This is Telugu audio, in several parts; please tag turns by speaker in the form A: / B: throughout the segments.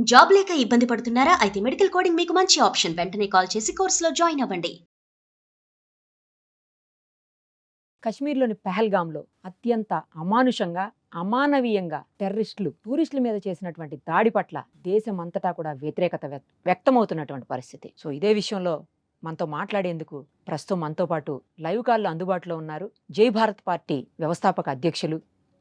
A: జాబ్ లేక ఇబ్బంది పడుతున్నారా? అయితే మెడికల్ కోడింగ్ మీకు మంచి ఆప్షన్. వెంటనే కాల్ చేసి కోర్సులో జాయిన్ అవ్వండి.
B: కశ్మీర్‌లోని పెహల్గాంలో అత్యంత అమానుషంగా, అమానవీయంగా టూరిస్టుల మీద చేసినటువంటి దాడి పట్ల దేశమంతటా కూడా వ్యతిరేకత వ్యక్తమవుతున్నటువంటి పరిస్థితి. సో, ఇదే విషయంలో మనతో మాట్లాడేందుకు ప్రస్తుతం మనతో పాటు లైవ్ కాల్‌లో అందుబాటులో ఉన్నారు. జై భారత్ పార్టీ వ్యవస్థాపక అధ్యక్షులు,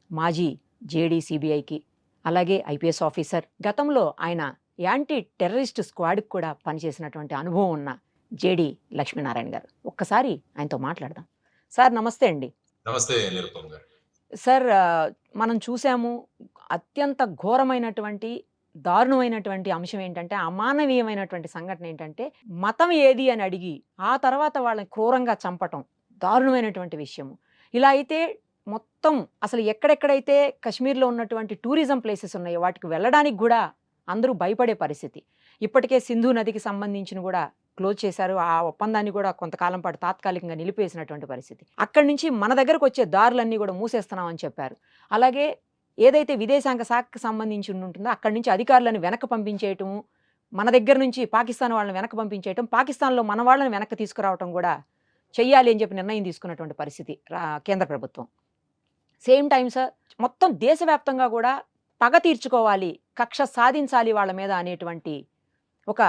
B: మాజీ జేడీ సీబీఐకి, అలాగే ఐపీఎస్ ఆఫీసర్. గతంలో ఆయన యాంటీ టెర్రరిస్ట్ స్క్వాడ్‌కి కూడా పనిచేసినటువంటి అనుభవం ఉన్న జేడీ లక్ష్మీనారాయణ గారు. ఒక్కసారి ఆయనతో మాట్లాడదాం. సార్ నమస్తే అండి.
C: నమస్తే నిరుపమ్ గారు.
B: సార్ మనం చూసాము అత్యంత ఘోరమైనటువంటి, దారుణమైనటువంటి అంశం ఏంటంటే, అమానవీయమైనటువంటి సంఘటన ఏంటంటే, మతం ఏది అని అడిగి, ఆ తర్వాత వాళ్ళని క్రూరంగా చంపటం దారుణమైనటువంటి విషయము. ఇలా అయితే మొత్తం అసలు ఎక్కడెక్కడైతే కశ్మీర్‌లో ఉన్నటువంటి టూరిజం ప్లేసెస్ ఉన్నాయో వాటికి వెళ్ళడానికి గూడా అందరూ భయపడే పరిస్థితి. ఇప్పటికే సింధు నదికి సంబంధించిన గూడా క్లోజ్ చేశారు. ఆ ఒప్పందాన్ని కూడా కొంతకాలం పాటు తాత్కాలికంగా నిలిపేసినటువంటి పరిస్థితి. అక్కడి నుంచి మన దగ్గరకొచ్చే దారులన్నీ కూడా మూసేస్తున్నామని చెప్పారు. అలాగే ఏదైతే విదేశాంగ శాఖకు సంబంధించి ఉంటుందో అక్కడి నుంచి అధికారులను వెనక్కి పంపించేయటము, మన దగ్గర నుంచి పాకిస్తాన్ వాళ్ళని వెనక్కి పంపించేయటం, పాకిస్తాన్‌లో మన వాళ్ళని వెనక్కి తీసుకురావటం కూడా చెయ్యాలి అని చెప్పి నిర్ణయం తీసుకున్నటువంటి పరిస్థితి కేంద్ర ప్రభుత్వం. సేమ్ టైమ్ సార్ మొత్తం దేశవ్యాప్తంగా కూడా పగ తీర్చుకోవాలి, కక్ష సాధించాలి వాళ్ళ మీద అనేటువంటి ఒక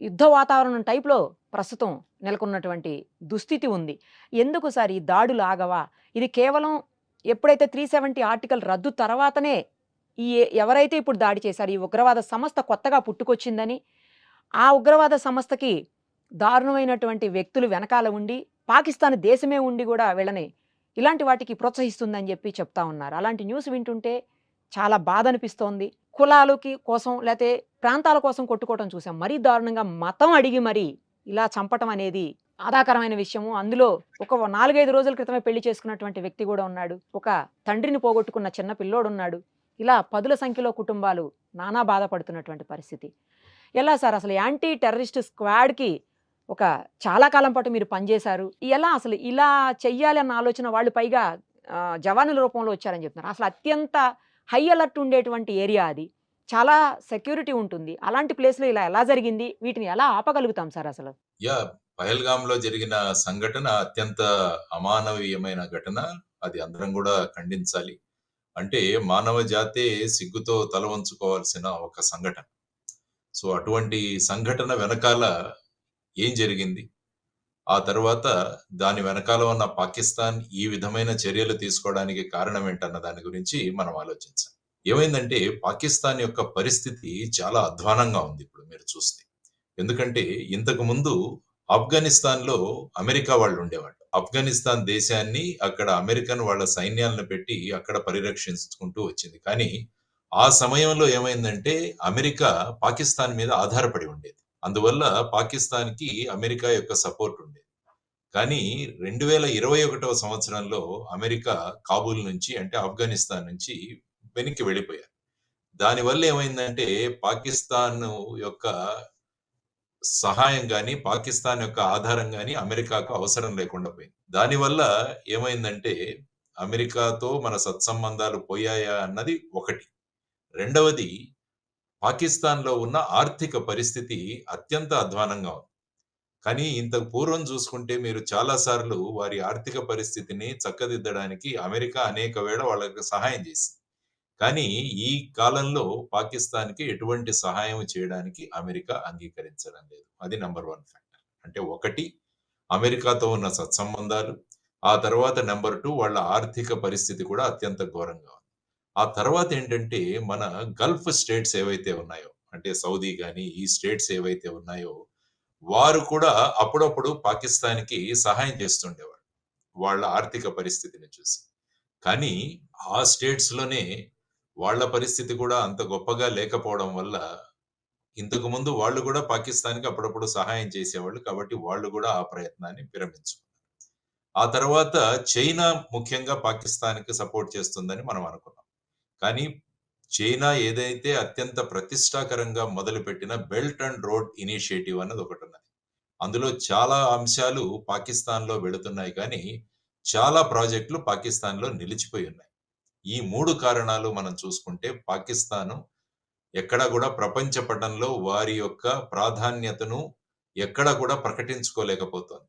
B: యుద్ధ వాతావరణం టైప్‌లో ప్రస్తుతం నెలకొన్నటువంటి దుస్థితి ఉంది. ఎందుకు సార్ ఈ దాడులు ఆగవా? ఇది కేవలం ఎప్పుడైతే 370 ఆర్టికల్ రద్దు తర్వాతనే ఈ ఎవరైతే ఇప్పుడు దాడి చేశారో ఈ ఉగ్రవాద సంస్థ కొత్తగా పుట్టుకొచ్చిందని, ఆ ఉగ్రవాద సంస్థకి దారుణమైనటువంటి వ్యక్తులు వెనకాల ఉండి, పాకిస్తాన్ దేశమే ఉండి గూడా వీళ్ళని ఇలాంటి వాటికి ప్రోత్సహిస్తుందని చెప్పి చెప్తా ఉన్నారు. అలాంటి న్యూస్ వింటుంటే చాలా బాధనిపిస్తోంది. కులాలకి కోసం లేతే ప్రాంతాల కోసం కొట్టుకోవటం చూసాం. మరీ దారుణంగా మతం అడిగి మరి ఇలా చంపటం అనేది బాధాకరమైన విషయము. అందులో ఒక 4, 5 రోజుల క్రితమే పెళ్లి చేసుకున్నటువంటి వ్యక్తి గూడా ఉన్నాడు. ఒక తండ్రిని పోగొట్టుకున్న చిన్న పిల్లోడున్నాడు. ఇలా పదుల సంఖ్యలో కుటుంబాలు నానా బాధపడుతున్నటువంటి పరిస్థితి. ఎలా సార్ అసలు యాంటీ టెర్రరిస్ట్ స్క్వాడ్‌కి ఒక చాలా కాలం పాటు మీరు పనిచేశారు. ఎలా అసలు ఇలా చెయ్యాలి అన్న ఆలోచన వాళ్ళు పైగా జవానుల రూపంలో వచ్చారని చెప్తున్నారు. అసలు అత్యంత హై అలర్ట్ ఉండేటువంటి ఏరియా అది. చాలా సెక్యూరిటీ ఉంటుంది. అలాంటి ప్లేస్‌లో ఇలా ఎలా జరిగింది? వీటిని ఎలా ఆపగలుగుతాం సార్ అసలు?
C: యాహ్! పహల్గామ్‌లో జరిగిన సంఘటన అత్యంత అమానవీయమైన ఘటన. అది అందరం గూడా ఖండించాలి. అంటే మానవ జాతే సిగ్గుతో తల వంచుకోవాల్సిన ఒక సంఘటన. సో, అటువంటి సంఘటన వెనకాల ఏం జరిగింది? ఆ తర్వాత దాని వెనకాల ఉన్న పాకిస్తాన్ ఈ విధమైన చర్యలు తీసుకోవడానికి కారణం ఏంటన్న దాని గురించి మనం ఆలోచించాలి. ఏమైందంటే పాకిస్తాన్ యొక్క పరిస్థితి చాలా అధ్వానంగా ఉంది ఇప్పుడు మీరు చూస్తే. ఎందుకంటే ఇంతకు ముందు ఆఫ్ఘనిస్తాన్‌లో అమెరికా వాళ్ళు ఉండేవాళ్ళు. ఆఫ్ఘనిస్తాన్ దేశాన్ని అక్కడ అమెరికన్ వాళ్ళ సైన్యాలను పెట్టి అక్కడ పరిరక్షించుకుంటూ వచ్చింది. కానీ ఆ సమయంలో ఏమైందంటే అమెరికా పాకిస్తాన్ మీద ఆధారపడి ఉండేది. అందువల్ల పాకిస్తాన్‌కి అమెరికా యొక్క సపోర్ట్ ఉండేది. కానీ 2021వ సంవత్సరంలో అమెరికా కాబూల్ నుంచి అంటే ఆఫ్ఘనిస్తాన్ నుంచి వెనక్కి వెళ్ళిపోయారు. దానివల్ల ఏమైందంటే పాకిస్తాన్ యొక్క సహాయం గాని, పాకిస్తాన్ యొక్క ఆధారం గాని అమెరికాకు అవసరం లేకుండా పోయింది. దానివల్ల ఏమైందంటే అమెరికాతో మన సత్సంబంధాలు పోయాయా అన్నది ఒకటి. రెండవది పాకిస్తాన్‌లో ఉన్న ఆర్థిక పరిస్థితి అత్యంత అధ్వానంగా ఉంది. కానీ ఇంతకు పూర్వం చూసుకుంటే మీరు చాలా సార్లు వారి ఆర్థిక పరిస్థితిని చక్కదిద్దడానికి అమెరికా అనేక వేళ వాళ్ళకి సహాయం చేసింది. కానీ ఈ కాలంలో పాకిస్తాన్‌కి ఎటువంటి సహాయం చేయడానికి అమెరికా అంగీకరించడం లేదు. అది నంబర్ 1 ఫ్యాక్టర్. అంటే ఒకటి అమెరికాతో ఉన్న సత్సంబంధాలు. ఆ తర్వాత నంబర్ 2 వాళ్ళ ఆర్థిక పరిస్థితి కూడా అత్యంత ఘోరంగా ఉంది. ఆ తర్వాతేంటంటే మన గల్ఫ్ స్టేట్స్ ఏవైతే ఉన్నాయో అంటే సౌదీ గాని, ఈ స్టేట్స్ ఏవైతే ఉన్నాయో వారు కూడా అప్పుడప్పుడు పాకిస్తాన్‌కి సహాయం చేస్తుండేవాళ్ళు. వాళ్ళ ఆర్థిక పరిస్థితిని చూసి. కానీ ఆ స్టేట్స్‌లోనే వాళ్ళ పరిస్థితి కూడా అంత గొప్పగా లేకపోవడం వల్ల, ఇంతకుముందు వాళ్ళు కూడా పాకిస్తాన్‌కి అప్పుడప్పుడు సహాయం చేసేవాళ్ళు. కాబట్టి వాళ్ళు కూడా ఆ ప్రయత్నాన్ని విరమించుకున్నారు. ఆ తర్వాత చైనా ముఖ్యంగా పాకిస్తాన్‌కి సపోర్ట్ చేస్తుందని మనం అనుకున్నాం. కానీ చైనా ఏదైతే అత్యంత ప్రతిష్టాకరంగా మొదలుపెట్టిన బెల్ట్ అండ్ రోడ్ ఇనిషియేటివ్ అన్నది ఒకటున్నది. అందులో చాలా అంశాలు పాకిస్తాన్‌లో వెళుతున్నాయి కానీ, చాలా ప్రాజెక్టులు పాకిస్తాన్‌లో నిలిచిపోయి ఉన్నాయి. ఈ 3 కారణాలు మనం చూసుకుంటే పాకిస్తాను ఎక్కడా కూడా ప్రపంచ పటంలో వారి యొక్క ప్రాధాన్యతను ఎక్కడా కూడా ప్రకటించుకోలేకపోతోంది.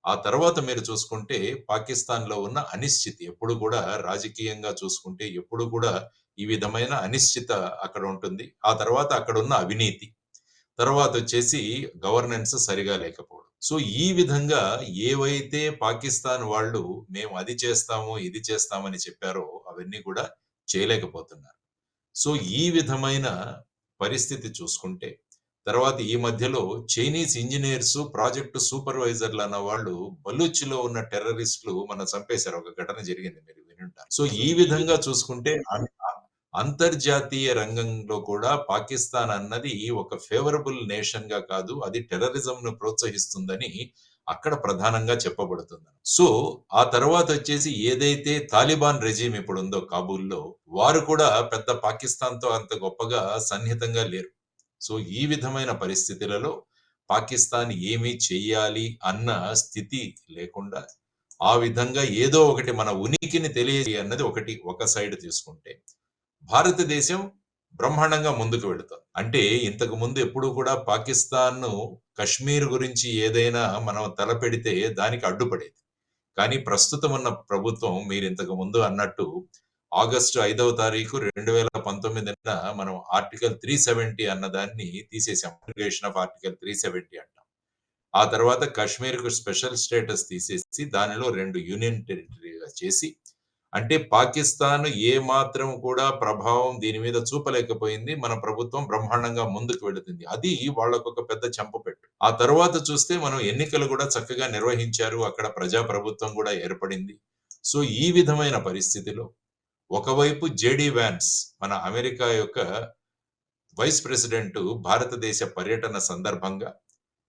C: ఆ తర్వాత మీరు చూసుకుంటే పాకిస్తాన్‌లో ఉన్న అనిశ్చితి ఎప్పుడు కూడా రాజకీయంగా చూసుకుంటే ఎప్పుడు కూడా ఈ విధమైన అనిశ్చిత అక్కడ ఉంటుంది. ఆ తర్వాత అక్కడున్న అవినీతి. తర్వాతొచ్చేసి గవర్నెన్స్ సరిగా లేకపోవడం. సో, ఈ విధంగా ఏవైతే పాకిస్తాన్ వాళ్ళు మేము అది చేస్తాము, ఇది చేస్తామని చెప్పారో అవన్నీ కూడా చేయలేకపోతున్నారు. సో, ఈ విధమైన పరిస్థితి చూసుకుంటే, తర్వాత ఈ మధ్యలో చైనీస్ ఇంజినీర్స్, ప్రాజెక్ట్ సూపర్వైజర్‌లన్న వాళ్ళు బలూచ్‌లో ఉన్న టెర్రరిస్టులు చంపేశారు. ఒక ఘటన జరిగింది మీరు వినుంటారు. సో, ఈ విధంగా చూసుకుంటే అంతర్జాతీయ రంగంలో కూడా పాకిస్తాన్ అన్నది ఒక ఫేవరబుల్ నేషన్‌గా కాదు. అది టెర్రరిజంను ప్రోత్సహిస్తుందని అక్కడ ప్రధానంగా చెప్పబడుతుంది. సో, ఆ తర్వాతొచ్చేసి ఏదైతే తాలిబాన్ రెజీమ్ ఇప్పుడుందో కాబూల్‌లో, వారు కూడా పెద్ద పాకిస్తాన్‌తో అంత గొప్పగా సన్నిహితంగా లేరు. సో, ఈ విధమైన పరిస్థితులలో పాకిస్తాన్ ఏమి చెయ్యాలి అన్న స్థితి లేకుండా, ఆ విధంగా ఏదో ఒకటి మన ఉనికిని అన్నది ఒక సైడ్ తీసుకుంటే, భారతదేశం బ్రహ్మాండంగా ముందుకు వెళుతోంది. అంటే ఇంతకు ముందు ఎప్పుడూ కూడా పాకిస్తాన్‌ను కశ్మీర్ గురించి ఏదైనా మనం తలపెడితే దానికి అడ్డుపడేది. కానీ ప్రస్తుతం ఉన్న ప్రభుత్వం మీరింతకు ముందు అన్నట్టు ఆగస్టు 5వ తారీఖు 2019న మనం ఆర్టికల్ 370 అన్న దాన్ని తీసేసాం. అబ్రిగేషన్ ఆఫ్ ఆర్టికల్ 370 అంటాం. ఆ తర్వాత కశ్మీర్‌కు స్పెషల్ స్టేటస్ తీసేసి దానిలో 2 యూనియన్ టెరిటరీగా చేసి, అంటే పాకిస్తాన్ ఏ మాత్రం కూడా ప్రభావం దీని మీద చూపలేకపోయింది. మన ప్రభుత్వం బ్రహ్మాండంగా ముందుకు వెళుతుంది. అది వాళ్ళకొక పెద్ద చెంపపెట్టు. ఆ తర్వాత చూస్తే మనం ఎన్నికలు కూడా చక్కగా నిర్వహించారు. అక్కడ ప్రజా ప్రభుత్వం కూడా ఏర్పడింది. సో, ఈ విధమైన పరిస్థితిలో ఒకవైపు జేడీ వాన్స్ మన అమెరికా యొక్క వైస్ ప్రెసిడెంట్ భారతదేశ పర్యటన సందర్భంగా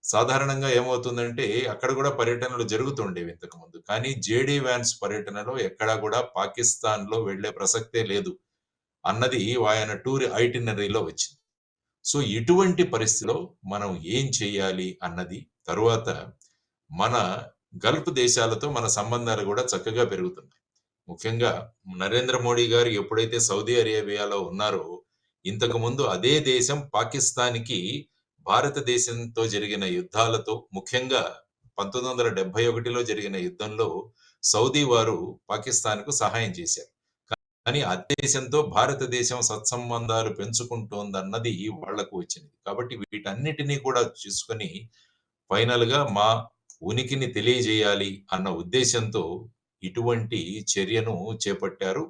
C: సాధారణంగా ఏమవుతుందంటే అక్కడ కూడా పర్యటనలు జరుగుతుండేవి ఇంతకుముందు. కానీ జేడీ వాన్స్ పర్యటనలో ఎక్కడా కూడా పాకిస్తాన్‌లో వెళ్ళే ప్రసక్తే లేదు అన్నది ఆయన టూర్ ఐటినరీలో వచ్చింది. సో, ఇటువంటి పరిస్థితిలో మనం ఏం చేయాలి అన్నది తరువాత మన గల్ఫ్ దేశాలతో మన సంబంధాలు కూడా చక్కగా పెరుగుతున్నాయి. ముఖ్యంగా నరేంద్ర మోడీ గారు ఎప్పుడైతే సౌదీ అరేబియాలో ఉన్నారో, ఇంతకుముందు అదే దేశం పాకిస్తాన్‌కి భారతదేశంతో జరిగిన యుద్ధాలతో ముఖ్యంగా 1971లో జరిగిన యుద్ధంలో సౌదీ వారు పాకిస్తాన్‌కు సహాయం చేశారు. కానీ ఆ దేశంతో భారతదేశం సత్సంబంధాలు పెంచుకుంటోందన్నది వాళ్లకు వచ్చింది. కాబట్టి వీటన్నిటిని కూడా చూసుకొని ఫైనల్‌గా మా ఉనికిని తెలియజేయాలి అన్న ఉద్దేశంతో ఇటువంటి చర్యను చేపట్టారు.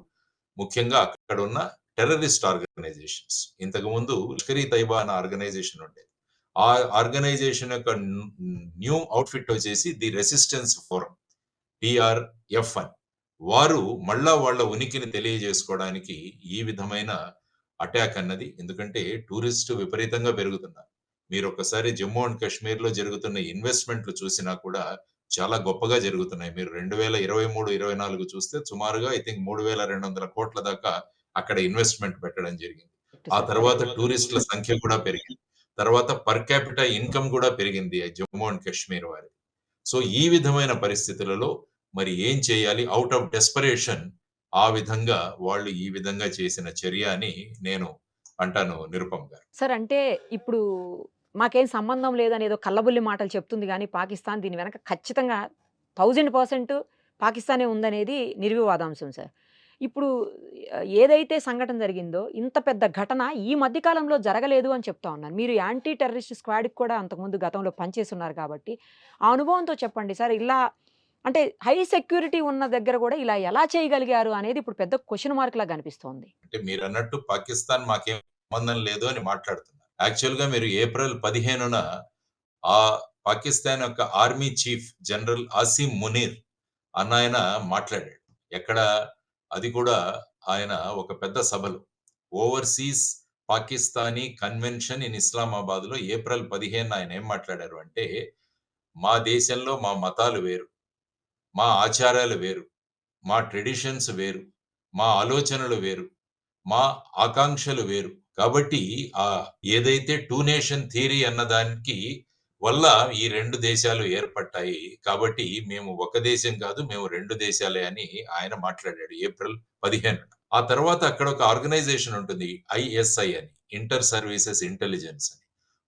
C: ముఖ్యంగా అక్కడున్న టెర్రరిస్ట్ ఆర్గనైజేషన్స్. ఇంతకుముందు లష్కర్ ఇ తైబా అన్న ఆర్గనైజేషన్ ఉండేది. ఆ ఆర్గనైజేషన్ యొక్క న్యూ అవుట్‌ఫిట్ వచ్చేసి ది రెసిస్టెన్స్ ఫోరం టీఆర్ఎఫ్ అని. వారు మళ్ళా వాళ్ళ ఉనికిని తెలియజేసుకోవడానికి ఈ విధమైన అటాక్ అన్నది, ఎందుకంటే టూరిస్టు విపరీతంగా పెరుగుతున్నారు. మీరొక్కసారి జమ్మూ అండ్ కాశ్మీర్‌లో జరుగుతున్న ఇన్వెస్ట్‌మెంట్‌లు చూసినా కూడా చాలా గొప్పగా జరుగుతున్నాయి. మీరు 2023, 24 చూస్తే సుమారుగా ఐ థింక్ 3,200 కోట్ల దాకా అక్కడ ఇన్వెస్ట్‌మెంట్ పెట్టడం జరిగింది. ఆ తర్వాత టూరిస్టుల సంఖ్య కూడా పెరిగింది. తర్వాత పర్ క్యాపిటా ఇన్‌కమ్ కూడా పెరిగింది జమ్మూ అండ్ కాశ్మీర్ వారిది. సో, ఈ విధమైన పరిస్థితులలో మరి ఏం చేయాలి? ఔట్ ఆఫ్ డెస్పరేషన్ ఆ విధంగా వాళ్ళు ఈ విధంగా చేసిన చర్య అని నేను అంటాను నిరుపమ్ గారు.
B: సార్ అంటే ఇప్పుడు మాకేం సంబంధం లేదనేదో కల్లబుల్లి మాటలు చెప్తుంది గానీ పాకిస్తాన్ దీని వెనక ఖచ్చితంగా 1000% పాకిస్తానే ఉందనేది నిర్వివాదాంశం సార్. ఇప్పుడు ఏదైతే సంఘటన జరిగిందో ఇంత పెద్ద ఘటన ఈ మధ్య కాలంలో జరగలేదు అని చెప్తా ఉన్నాను. మీరు యాంటీ టెర్రరిస్ట్ స్క్వాడ్‌కి కూడా అంతకుముందు గతంలో పనిచేసున్నారు కాబట్టి, ఆ అనుభవంతో చెప్పండి సార్ ఇలా అంటే హై సెక్యూరిటీ ఉన్న దగ్గర గూడా ఇలా ఎలా చేయగలిగారు అనేది ఇప్పుడు పెద్ద క్వెషన్ మార్క్ లాగా కనిపిస్తోంది.
C: అంటే మీరన్నట్టు పాకిస్తాన్ మాకేం సంబంధం లేదు అని మాట్లాడుతున్నారు. యాక్చువల్‌గా మీరు ఏప్రిల్ 15న ఆ పాకిస్తాన్ యొక్క army chief general Asim Munir అన్నాయన మాట్లాడాడు. ఎక్కడ? అది కూడా ఆయన ఒక పెద్ద సభలో ఓవర్‌సీస్ పాకిస్తానీ కన్వెన్షన్ ఇన్ ఇస్లామాబాద్‌లో ఏప్రిల్ 15న ఆయన ఏం మాట్లాడారు అంటే, మా దేశంలో మా మతాలు వేరు. మా ఆచారాలు వేరు. మా ట్రెడిషన్స్ వేరు. మా ఆలోచనలు వేరు. మా ఆకాంక్షలు వేరు. కాబట్టి ఏదైతే 2 నేషన్ థియరీ అన్నదానికి వల్ల ఈ 2 దేశాలు ఏర్పడ్డాయి. కాబట్టి మేము ఒక దేశం కాదు, మేము 2 దేశాలే అని ఆయన మాట్లాడాడు ఏప్రిల్ 15న. ఆ తర్వాత అక్కడ ఒక ఆర్గనైజేషన్ ఉంటుంది. ఐఎస్ఐ అని. ఇంటర్ సర్వీసెస్ ఇంటెలిజెన్స్ అని.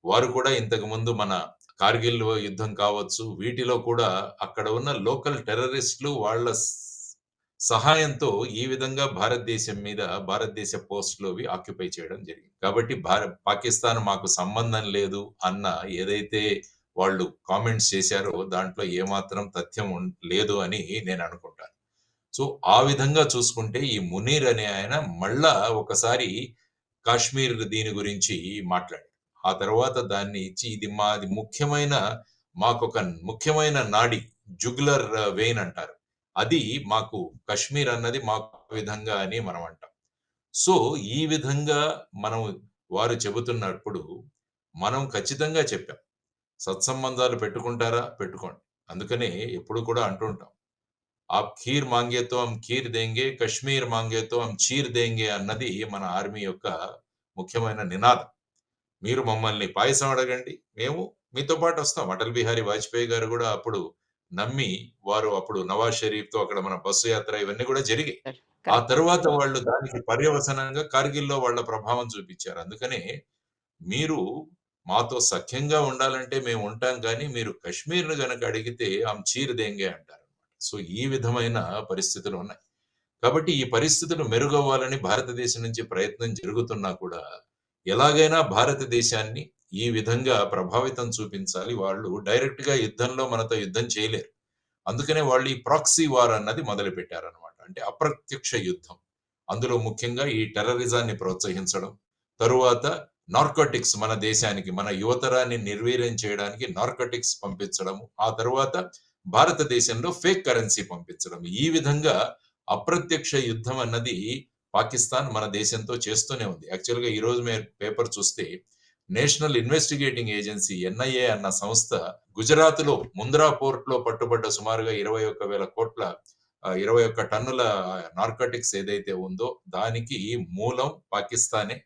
C: వారు కూడా ఇంతకుముందు మన కార్గిల్ యుద్ధం కావచ్చు, వీటిలో కూడా అక్కడ ఉన్న లోకల్ టెర్రరిస్టులు వాళ్ళ సహాయంతో ఈ విధంగా భారతదేశం మీద భారతదేశ పోస్టులు అవి ఆక్యుపై చేయడం జరిగింది. కాబట్టి పాకిస్తాన్ మాకు సంబంధం లేదు అన్న ఏదైతే వాళ్ళు కామెంట్స్ చేశారో దాంట్లో ఏమాత్రం తథ్యం లేదు అని నేను అనుకుంటాను. సో ఆ విధంగా చూసుకుంటే ఈ మునీర్ అనే ఆయన మళ్ళా ఒకసారి కాశ్మీర్ దీని గురించి మాట్లాడాడు. ఆ తర్వాత దాన్ని ఇచ్చి ఇది మాది మాకొక ముఖ్యమైన నాడి జుగులర్ వెయిన్ అంటారు. అది మాకు కశ్మీర్ అన్నది మాకు విధంగా అని మనం అంటాం. సో ఈ విధంగా మనం వారు చెబుతున్నప్పుడు మనం ఖచ్చితంగా చెప్పాం. సత్సంబంధాలు పెట్టుకుంటారా? పెట్టుకోండి. అందుకనే ఎప్పుడు కూడా అంటుంటాం. ఆప్ ఖీర్ మాంగే తో హమ్ ఖీర్ దేంగే, కశ్మీర్ మాంగే తో హమ్ చీర్ దేంగే అన్నది మన ఆర్మీ యొక్క ముఖ్యమైన నినాదం. మీరు మమ్మల్ని పాయసం అడగండి. మేము మీతో పాటు వస్తాం. అటల్ బిహారీ వాజ్పేయి గారు కూడా అప్పుడు నమ్మి వారు అప్పుడు నవాజ్ షరీఫ్‌తో అక్కడ మన బస్సు యాత్ర ఇవన్నీ కూడా జరిగాయి. ఆ
B: కరెక్ట్.
C: తరువాత వాళ్ళు దానికి పర్యవసానంగా కార్గిల్‌లో వాళ్ళ ప్రభావం చూపించారు. అందుకనే మీరు మాతో సఖ్యంగా ఉండాలంటే మేము ఉంటాం గానీ, మీరు కశ్మీర్‌ని గనక అడిగితే హమ్ చీర్ దేంగే అంటారన్నమాట. సో ఈ విధమైన పరిస్థితులు ఉన్నాయి. కాబట్టి ఈ పరిస్థితులు మెరుగవ్వాలని భారతదేశం నుంచి ప్రయత్నం జరుగుతున్నా కూడా, ఎలాగైనా భారతదేశాన్ని ఈ విధంగా ప్రభావితం చూపించాలి. వాళ్ళు డైరెక్ట్‌గా యుద్ధంలో మనతో యుద్ధం చేయలేరు. అందుకనే వాళ్ళు ఈ ప్రాక్సీ వార్ అన్నది మొదలుపెట్టారన్నమాట. అంటే అప్రత్యక్ష యుద్ధం. అందులో ముఖ్యంగా ఈ టెర్రరిజాన్ని ప్రోత్సహించడం. తరువాత నార్కోటిక్స్ మన దేశానికి, మన యువతరాన్ని నిర్వీర్యం చేయడానికి నార్కోటిక్స్ పంపించడము. ఆ తరువాత భారతదేశంలో ఫేక్ కరెన్సీ పంపించడం. ఈ విధంగా అప్రత్యక్ష యుద్ధం అన్నది పాకిస్తాన్ మన దేశంతో చేస్తూనే ఉంది. యాక్చువల్‌గా ఈరోజు మీరు పేపర్ చూస్తే నేషనల్ ఇన్వెస్టిగేటింగ్ ఏజెన్సీ ఎన్ఐఏ అన్న సంస్థ గుజరాత్‌లో ముంద్రా పోర్ట్‌లో పట్టుబడ్డ సుమారుగా 21,000 కోట్ల 21 టన్నుల నార్కోటిక్స్ ఏదైతే ఉందో దానికి మూలం పాకిస్తానే.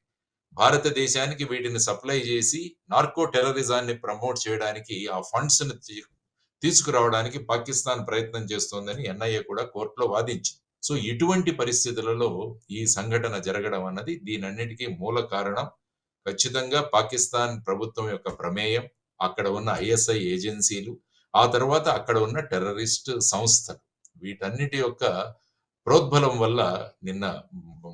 C: భారతదేశానికి వీటిని సప్లై చేసి నార్కో టెర్రరిజాన్ని ప్రమోట్ చేయడానికి ఆ ఫండ్స్‌ని తీసుకురావడానికి పాకిస్తాన్ ప్రయత్నం చేస్తోందని ఎన్ఐఏ కూడా కోర్టులో వాదించింది. సో ఇటువంటి పరిస్థితులలో ఈ సంఘటన జరగడం అన్నది దీనన్నిటికీ మూల కారణం ఖచ్చితంగా పాకిస్తాన్ ప్రభుత్వం యొక్క ప్రమేయం, అక్కడ ఉన్న ఐఎస్ఐ ఏజెన్సీలు, ఆ తర్వాత అక్కడ ఉన్న టెర్రరిస్ట్ సంస్థలు. వీటన్నిటి యొక్క ప్రోద్బలం వల్ల నిన్న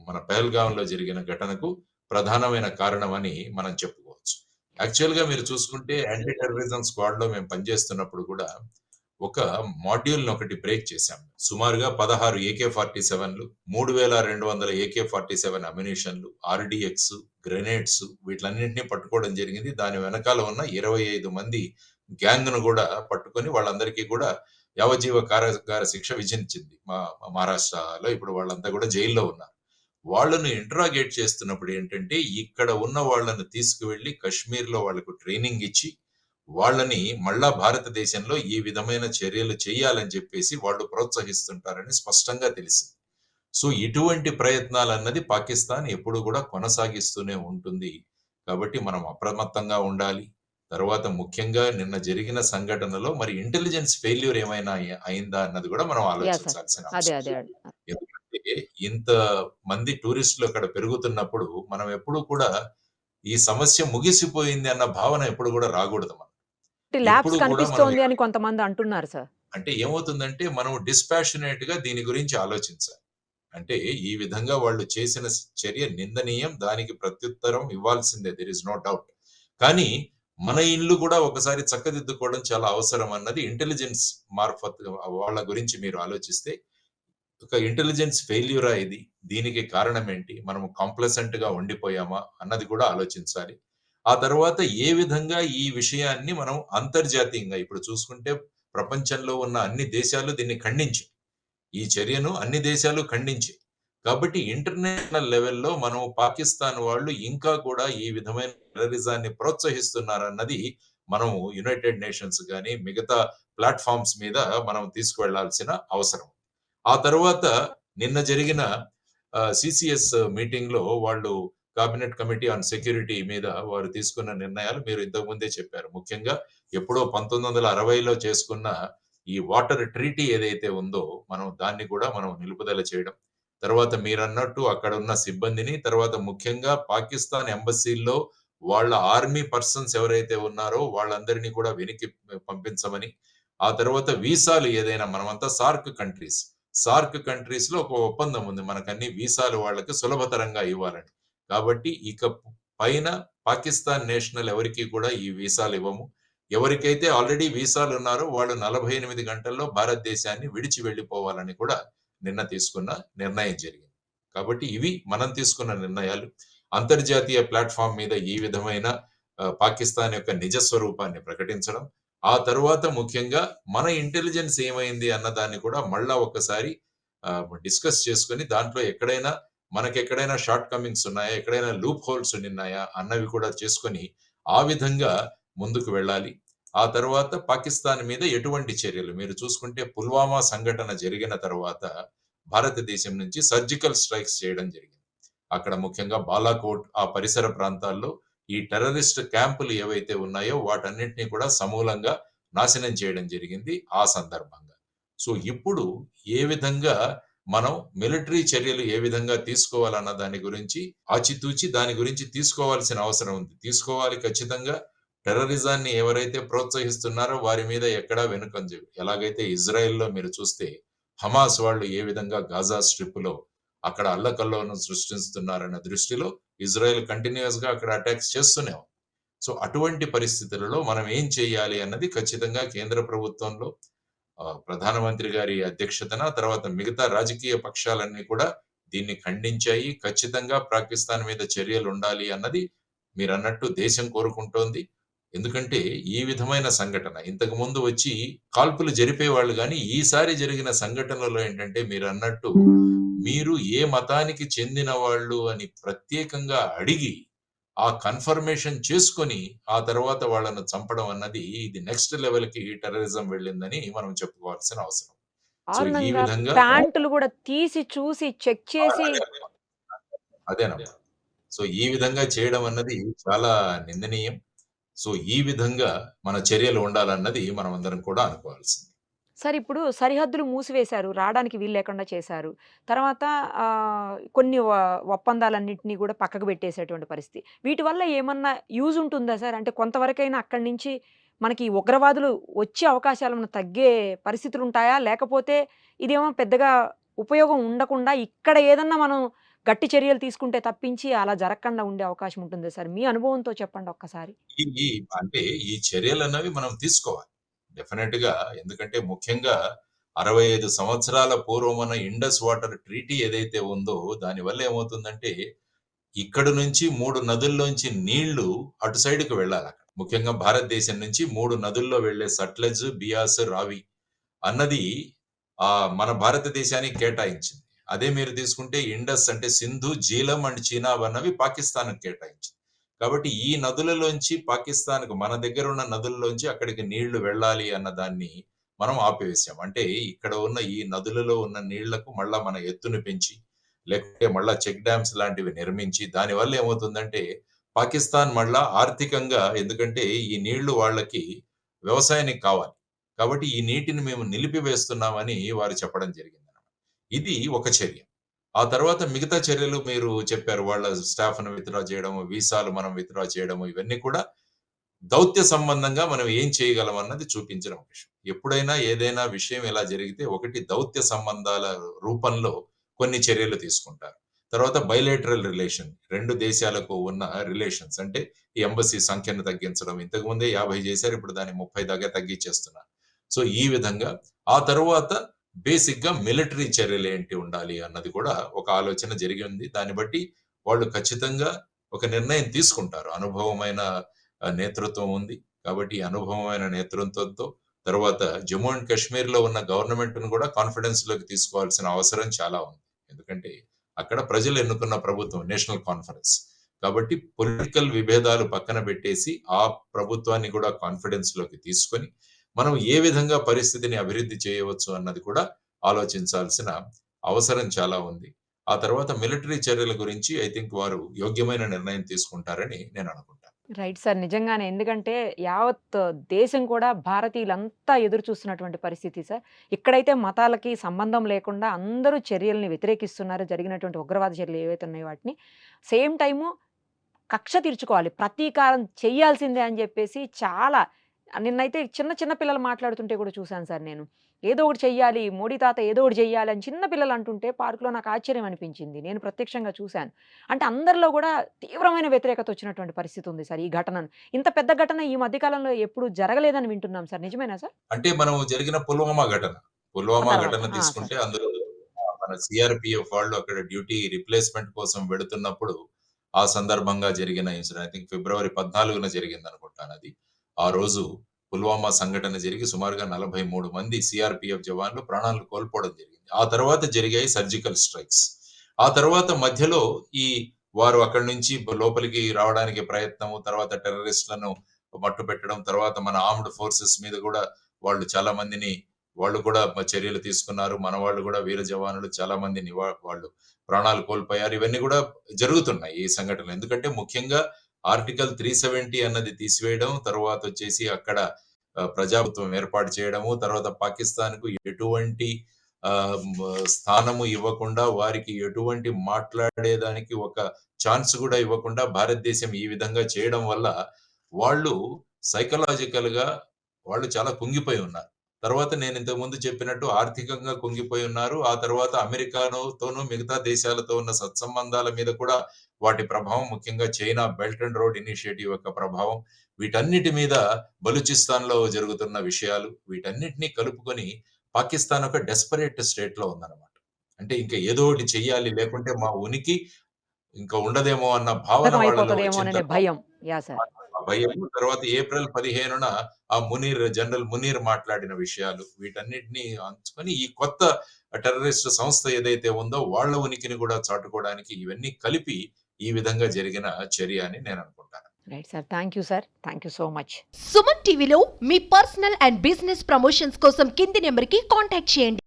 C: మన పహల్గాంలో జరిగిన ఘటనకు ప్రధానమైన కారణమని మనం చెప్పుకోవచ్చు. యాక్చువల్‌గా మీరు చూసుకుంటే యాంటీ టెర్రరిజం స్క్వాడ్‌లో మేము పనిచేస్తున్నప్పుడు కూడా ఒక మాడ్యూల్‌ని ఒకటి బ్రేక్ చేశాం. సుమారుగా 16 AK-47లు, 3200 AK-47 అమ్యునిషన్‌లు, ఆర్‌డీఎక్స్, గ్రెనేడ్స్ వీటిలన్నింటినీ పట్టుకోవడం జరిగింది. దాని వెనకాల ఉన్న 25 మంది గ్యాంగ్‌ను కూడా పట్టుకొని వాళ్ళందరికీ కూడా యావజ్జీవ కారాగార శిక్ష విధించింది. మహారాష్ట్రలో ఇప్పుడు వాళ్ళంతా కూడా జైల్‌లో ఉన్నారు. వాళ్ళను ఇంటరాగేట్ చేస్తున్నప్పుడు ఏంటంటే, ఇక్కడ ఉన్న వాళ్ళను తీసుకువెళ్ళి కశ్మీర్‌లో వాళ్ళకు ట్రైనింగ్ ఇచ్చి, వాళ్ళని మళ్ళా భారతదేశంలో ఈ విధమైన చర్యలు చేయాలని చెప్పేసి వాళ్ళు ప్రోత్సహిస్తుంటారని స్పష్టంగా తెలిసింది. సో ఇటువంటి ప్రయత్నాలన్నది పాకిస్తాన్ ఎప్పుడు కూడా కొనసాగిస్తూనే ఉంటుంది. కాబట్టి మనం అప్రమత్తంగా ఉండాలి. తర్వాత ముఖ్యంగా నిన్న జరిగిన సంఘటనలో మరి ఇంటెలిజెన్స్ ఫెయిల్యూర్ ఏమైనా అయిందా అన్నది కూడా మనం
B: యాహ్! సార్.
C: ఆలోచించాల్సిన
B: అదే.
C: అంశం.
B: అదే.
C: ఎందుకంటే ఇంత మంది టూరిస్టులు అక్కడ పెరుగుతున్నప్పుడు మనం ఎప్పుడు కూడా ఈ సమస్య ముగిసిపోయింది అన్న భావన ఎప్పుడు కూడా రాకూడదు మనం.
B: ల్యాబ్స్
C: ఎప్పుడు కూడా మనం
B: కనిపిస్తోంది అని కొంతమంది అంటున్నారు సార్.
C: అంటే ఏమవుతుందంటే మనం డిస్పాషనేట్‌గా దీని గురించి ఆలోచించాలి. అంటే ఈ విధంగా వాళ్ళు చేసిన చర్య నిందనీయం. దానికి ప్రత్యుత్తరం ఇవ్వాల్సిందే. There is no doubt. కానీ మన ఇల్లు కూడా ఒకసారి చక్కదిద్దుకోవడం చాలా అవసరం అన్నది ఇంటెలిజెన్స్ మార్ఫత్ వాళ్ళ గురించి మీరు ఆలోచిస్తే ఒక ఇంటెలిజెన్స్ ఫెయిల్యూరా ఇది? దీనికి కారణం ఏంటి? మనము కాంప్లసెంట్‌గా ఉండిపోయామా? అన్నది కూడా ఆలోచించాలి. ఆ తర్వాత ఏ విధంగా ఈ విషయాన్ని మనం అంతర్జాతీయంగా ఇప్పుడు చూసుకుంటే ప్రపంచంలో ఉన్న అన్ని దేశాలు దీన్ని ఖండించాయి. ఈ చర్యను అన్ని దేశాలు ఖండించాయి. కాబట్టి ఇంటర్నేషనల్ లెవెల్‌లో మనం పాకిస్తాన్ వాళ్ళు ఇంకా కూడా ఈ విధమైన టెర్రరిజాన్ని ప్రోత్సహిస్తున్నారన్నది మనము యునైటెడ్ నేషన్స్ గాని, మిగతా ప్లాట్‌ఫార్మ్స్ మీద మనం తీసుకువెళ్లాల్సిన అవసరం. ఆ తర్వాత నిన్న జరిగిన సీసీఎస్ మీటింగ్‌లో వాళ్ళు కేబినెట్ కమిటీ ఆన్ సెక్యూరిటీ మీద వారు తీసుకున్న నిర్ణయాలు మీరు ఇంతకు ముందే చెప్పారు. ముఖ్యంగా ఎప్పుడో 1960లో చేసుకున్న ఈ వాటర్ ట్రీటీ ఏదైతే ఉందో, మనం దాన్ని కూడా మనం నిలుపుదల చేయడం. తర్వాత మీరన్నట్టు అక్కడున్న సిబ్బందిని, తర్వాత ముఖ్యంగా పాకిస్తాన్ ఎంబసీల్లో వాళ్ళ ఆర్మీ పర్సన్స్ ఎవరైతే ఉన్నారో వాళ్ళందరినీ కూడా వెనక్కి పంపించమని, ఆ తర్వాత వీసాలు ఏదైనా మనమంతా సార్క్ కంట్రీస్‌లో ఒక ఒప్పందం ఉంది. మనకన్ని వీసాలు వాళ్ళకి సులభతరంగా ఇవ్వాలని. కాబట్టి ఇక పైన పాకిస్తాన్ నేషనల్ ఎవరికీ కూడా ఈ వీసాలు ఇవ్వము. ఎవరికైతే ఆల్రెడీ వీసాలు ఉన్నారో వాళ్ళు 48 గంటల్లో భారతదేశాన్ని విడిచి వెళ్ళిపోవాలని కూడా నిన్న తీసుకున్న నిర్ణయం జరిగింది. కాబట్టి ఇవి మనం తీసుకున్న నిర్ణయాలు. అంతర్జాతీయ ప్లాట్‌ఫార్మ్ మీద ఈ విధమైన పాకిస్తాన్ యొక్క నిజ స్వరూపాన్ని ప్రకటించడం. ఆ తరువాత ముఖ్యంగా మన ఇంటెలిజెన్స్ ఏమైంది అన్న దాన్ని కూడా మళ్ళా ఒక్కసారి డిస్కస్ చేసుకొని దాంట్లో మనకెక్కడైనా షార్ట్ కమింగ్స్ ఉన్నాయా? ఎక్కడైనా లూప్ హోల్స్ ఉండిన్నాయా? అన్నవి కూడా చేసుకొని ఆ విధంగా ముందుకు వెళ్ళాలి. ఆ తర్వాత పాకిస్తాన్ మీద ఎటువంటి చర్యలు మీరు చూసుకుంటే పుల్వామా సంఘటన జరిగిన తర్వాత భారతదేశం నుంచి సర్జికల్ స్ట్రైక్స్ చేయడం జరిగింది. అక్కడ ముఖ్యంగా బాలాకోట్ ఆ పరిసర ప్రాంతాల్లో ఈ టెర్రరిస్ట్ క్యాంపులు ఏవైతే ఉన్నాయో వాటన్నిటిని కూడా సమూలంగా నాశనం చేయడం జరిగింది ఆ సందర్భంగా. సో ఇప్పుడు ఏ విధంగా మనం మిలిటరీ చర్యలు ఏ విధంగా తీసుకోవాలన్న దాని గురించి ఆచితూచి దాని గురించి తీసుకోవాల్సిన అవసరం ఉంది. తీసుకోవాలి ఖచ్చితంగా. టెర్రరిజాన్ని ఎవరైతే ప్రోత్సహిస్తున్నారో వారి మీద ఎక్కడా వెనుకంజ ఎలాగైతే ఇజ్రాయెల్‌లో మీరు చూస్తే హమాస్ వాళ్ళు ఏ విధంగా గాజా స్ట్రిప్‌లో అక్కడ అల్లకల్లోలం సృష్టిస్తున్నారన్న దృష్టిలో ఇజ్రాయెల్ కంటిన్యూయస్‌గా అక్కడ అటాక్స్ చేస్తూనే ఉంది. సో అటువంటి పరిస్థితులలో మనం ఏం చేయాలి అన్నది ఖచ్చితంగా కేంద్ర ప్రభుత్వంలో ప్రధానమంత్రి గారి అధ్యక్షతన తర్వాత మిగతా రాజకీయ పక్షాలన్నీ కూడా దీన్ని ఖండించాయి. ఖచ్చితంగా పాకిస్తాన్ మీద చర్యలు ఉండాలి అన్నది మీరన్నట్టు దేశం కోరుకుంటోంది. ఎందుకంటే ఈ విధమైన సంఘటన ఇంతకుముందు వచ్చి కాల్పులు జరిపేవాళ్ళు గానీ ఈసారి జరిగిన సంఘటనలో ఏంటంటే మీరన్నట్టు మీరు ఏ మతానికి చెందిన వాళ్ళు అని ప్రత్యేకంగా అడిగి ఆ కన్ఫర్మేషన్ చేసుకొని ఆ తర్వాత వాళ్ళను చంపడం అన్నది ఇది నెక్స్ట్ లెవెల్‌కి టెర్రరిజం వెళ్ళిందని మనం చెప్పుకోవాల్సిన అవసరం. సో ఈ
B: దారుణంగా
C: విధంగా
B: ప్యాంటులు గూడా తీసి చూసి చెక్ చేసి
C: అదేనమ్మా. సో ఈ విధంగా చేయడం అన్నది చాలా నిందనీయం. సో ఈ విధంగా మన చర్యలు ఉండాలన్నది మనమందరం కూడా అనుకోవాల్సింది.
B: సరే ఇప్పుడు సరిహద్దులు మూసివేశారు. రాడానికి వీలు లేకుండా చేశారు. తర్వాత కొన్ని ఒప్పందాలన్నిటిని గూడా పక్కకు పెట్టేసేటువంటి పరిస్థితి. వీటి వల్ల ఏమన్నా యూజ్ ఉంటుందా సార్? అంటే కొంతవరకైనా అక్కడి నుంచి మనకి ఈ ఉగ్రవాదులు వచ్చే అవకాశాలేమన్నా తగ్గే పరిస్థితులుంటాయా? లేకపోతే ఇదేమో పెద్దగా ఉపయోగం ఉండకుండా ఇక్కడ ఏదన్నా మనం గట్టి చర్యలు తీసుకుంటే తప్పించి అలా జరగకుండా ఉండే అవకాశం ఉంటుందా సార్? మీ అనుభవంతో చెప్పండి ఒక్కసారి.
C: ఈ ఈ అంటే ఈ చర్యలన్నవి మనం తీసుకోవాలి. డెఫినెట్‌గా ఎందుకంటే ముఖ్యంగా 65 సంవత్సరాల పూర్వమున ఇండస్ వాటర్ ట్రీటీ ఏదైతే ఉందో దానివల్ల ఏమవుతుందంటే ఇక్కడి నుంచి 3 నదుల్లోంచి నీళ్లు అటు సైడ్‌కి వెళ్ళాలక్కడ. ముఖ్యంగా భారతదేశం నుంచి 3 నదుల్లో వెళ్ళే సట్లెజ్, బియాస్, రావి అన్నది మన భారతదేశానికి కేటాయించింది. అదే మీరు తీసుకుంటే ఇండస్ అంటే సింధు, జీలం అండ్ చీనాబ్ అన్నవి పాకిస్తాన్‌కి కేటాయించింది. కాబట్టి ఈ నదులలోంచి పాకిస్తాన్‌కు మన దగ్గరున్న నదుల్లోంచి అక్కడికి నీళ్లు వెళ్ళాలి అన్న దాన్ని మనం ఆపివేశాం. అంటే ఇక్కడ ఉన్న ఈ నదులలో ఉన్న నీళ్లకు మళ్ళా మన ఎత్తును పెంచి, లేకుంటే మళ్ళా చెక్ డ్యామ్స్ లాంటివి నిర్మించి, దానివల్ల ఏమవుతుందంటే పాకిస్తాన్ మళ్ళా ఆర్థికంగా ఎందుకంటే ఈ నీళ్లు వాళ్ళకి వ్యవసాయానికి కావాలి. కాబట్టి ఈ నీటిని మేము నిలిపివేస్తున్నామని వారు చెప్పడం జరిగిందన్నమాట. ఇది ఒక చర్య. ఆ తర్వాత మిగతా చర్యలు మీరు చెప్పారు. వాళ్ళ స్టాఫ్‌ను విత్‌డ్రా చేయడము, వీసాలు మనం విత్‌డ్రా చేయడము ఇవన్నీ కూడా దౌత్య సంబంధంగా మనం ఏం చేయగలం అన్నది చూపించిన విషయం. ఎప్పుడైనా ఏదైనా విషయం ఇలా జరిగితే ఒకటి దౌత్య సంబంధాల రూపంలో కొన్ని చర్యలు తీసుకుంటారు. తర్వాత బైలేటరల్ రిలేషన్ 2 దేశాలకు ఉన్న రిలేషన్స్ అంటే ఈ ఎంబసీ సంఖ్యను తగ్గించడం. ఇంతకుముందే 50 చేశారు. ఇప్పుడు దాన్ని 30 దాకా తగ్గించేస్తున్నారు. సో ఈ విధంగా ఆ తరువాత బేసిక్‌గా మిలిటరీ చర్యలేంటి ఉండాలి అన్నది కూడా ఒక ఆలోచన జరిగి ఉంది. దాన్ని బట్టి వాళ్ళు ఖచ్చితంగా ఒక నిర్ణయం తీసుకుంటారు. అనుభవమైన నేతృత్వం ఉంది. కాబట్టి ఈ అనుభవమైన నేతృత్వంతో తర్వాత జమ్మూ అండ్ కాశ్మీర్‌లో ఉన్న గవర్నమెంట్‌ను కూడా కాన్ఫిడెన్స్‌లోకి తీసుకోవాల్సిన అవసరం చాలా ఉంది. ఎందుకంటే అక్కడ ప్రజలు ఎన్నుకున్న ప్రభుత్వం నేషనల్ కాన్ఫరెన్స్. కాబట్టి పొలిటికల్ విభేదాలు పక్కన పెట్టేసి ఆ ప్రభుత్వాన్ని కూడా కాన్ఫిడెన్స్‌లోకి తీసుకొని మనం ఏ విధంగా పరిస్థితిని అభివృద్ధి చేయవచ్చు అన్నది కూడా ఆలోచించాల్సిన అవసరం చాలా ఉంది. ఆ తర్వాత మిలిటరీ చర్యల గురించి ఐ థింక్ వారు యోగ్యమైన నిర్ణయం తీసుకుంటారని నేను అనుకుంటాను.
B: Right sir. నిజంగానే. ఎందుకంటే యావత్ దేశం కూడా భారతీయులంతా ఎదురు చూస్తున్నటువంటి పరిస్థితి సార్. ఇక్కడైతే మతాలకి సంబంధం లేకుండా అందరూ చర్యల్ని వ్యతిరేకిస్తున్నారు. జరిగినటువంటి ఉగ్రవాద చర్యలు ఏవైతే ఉన్నాయో వాటిని. సేమ్ టైము కక్ష తీర్చుకోవాలి. ప్రతీకారం చెయ్యాల్సిందే అని జెప్పేసి చాలా నిన్నైతే చిన్న చిన్న పిల్లలు మాట్లాడుతుంటే కూడా చూశాను సార్ నేను. ఏదో ఒకటి చెయ్యాలి, మోడీ తాత ఏదో ఒకటి చెయ్యాలి అని చిన్న పిల్లలు అంటుంటే పార్క్‌లో నాకు ఆశ్చర్యం అనిపించింది. నేను ప్రత్యక్షంగా చూశాను. అంటే అందరిలో గూడా తీవ్రమైన వ్యతిరేకత వచ్చినటువంటి పరిస్థితి ఉంది సార్ ఈ ఘటనను. ఇంత పెద్ద ఘటన ఈ మధ్య కాలంలో ఎప్పుడు జరగలేదని వింటున్నాం సార్. నిజమేనా సార్?
C: అంటే మనం జరిగిన పుల్వామా ఘటన.
B: ఆ
C: పుల్వామా
B: తర్వాత.
C: ఘటన
B: సార్.
C: తీసుకుంటే అందులో మన సీఆర్‌పీఎఫ్ వాళ్ళు అక్కడ డ్యూటీ రిప్లేస్‌మెంట్ కోసం వెళుతున్నప్పుడు, ఆ సందర్భంగా జరిగిన ఇన్సిడెంట్. ఐ థింక్ ఫిబ్రవరి 14న జరిగిందనుకుంటానది. ఆ రోజు పుల్వామా సంఘటన జరిగి సుమారుగా 43 మంది సీఆర్‌పీఎఫ్ జవాన్లు ప్రాణాలు కోల్పోవడం జరిగింది. ఆ తర్వాత జరిగాయి సర్జికల్ స్ట్రైక్స్. ఆ తర్వాత మధ్యలో ఈ వారు అక్కడి నుంచి లోపలికి రావడానికి ప్రయత్నము, తర్వాత టెర్రరిస్ట్‌లను మట్టుపెట్టడం, తర్వాత మన ఆర్మ్డ్ ఫోర్సెస్ మీద గూడా వాళ్ళు చాలా మందిని వాళ్ళు కూడా చర్యలు తీసుకున్నారు. మన వాళ్ళు గూడా వీర జవానులు చాలా మందిని వాళ్ళు ప్రాణాలు కోల్పోయారు. ఇవన్నీ గూడా జరుగుతున్నాయి ఈ సంఘటనలు. ఎందుకంటే ముఖ్యంగా ఆర్టికల్ 370 అన్నది తీసివేయడం, తర్వాతొచ్చేసి అక్కడ ప్రజాప్రభుత్వం ఏర్పాటు చేయడము, తర్వాత పాకిస్తాన్‌కు ఎటువంటి స్థానము ఇవ్వకుండా, వారికి ఎటువంటి మాట్లాడేదానికి ఒక ఛాన్స్ గూడా ఇవ్వకుండా భారతదేశం ఈ విధంగా చేయడం వల్ల, వాళ్ళు సైకలాజికల్‌గా వాళ్ళు చాలా కుంగిపోయి ఉన్నారు. తర్వాత నేను ఇంతకు ముందు చెప్పినట్టు ఆర్థికంగా కుంగిపోయి ఉన్నారు. ఆ తర్వాత అమెరికాతోనూ, మిగతా దేశాలతో ఉన్న సత్సంబంధాల మీద కూడా వాటి ప్రభావం, ముఖ్యంగా China belt and road initiative యొక్క ప్రభావం, వీటన్నిటి మీద బలూచిస్తాన్‌లో జరుగుతున్న విషయాలు, వీటన్నిటిని కలుపుకొని పాకిస్తాన్ ఒక డెస్పరేట్ స్టేట్‌లో ఉందన్నమాట. అంటే ఇంక ఏదో ఒకటి చెయ్యాలి, లేకుంటే మా ఉనికి ఇంక ఉండదేమో అన్న భావన
B: బద్ధకం
C: వాళ్ళలో వచ్చిన
B: అయిపోతదేమోననే
C: తర్వాత
B: భయం. యాహ్! సార్.
C: ఆ భయము, తర్వాత ఏప్రిల్ 15న ఆ జనరల్ మునీర్ మాట్లాడిన విషయాలు, వీటన్నిటిని అంచుకొని ఈ కొత్త టెర్రరిస్ట్ సంస్థ ఏదైతే ఉందో వాళ్ళ ఉనికిని కూడా చాటుకోవడానికి ఇవన్నీ కలిపి ఈ విధంగా జరిగిన చర్య అని నేను అనుకుంటాను.
B: Right sir. Thank you sir. Thank you so much.
D: Suman టీవీలో మీ పర్సనల్ అండ్ బిజినెస్ ప్రమోషన్స్ కోసం కింది నెంబర్కి కాంటాక్ట్ చేయండి.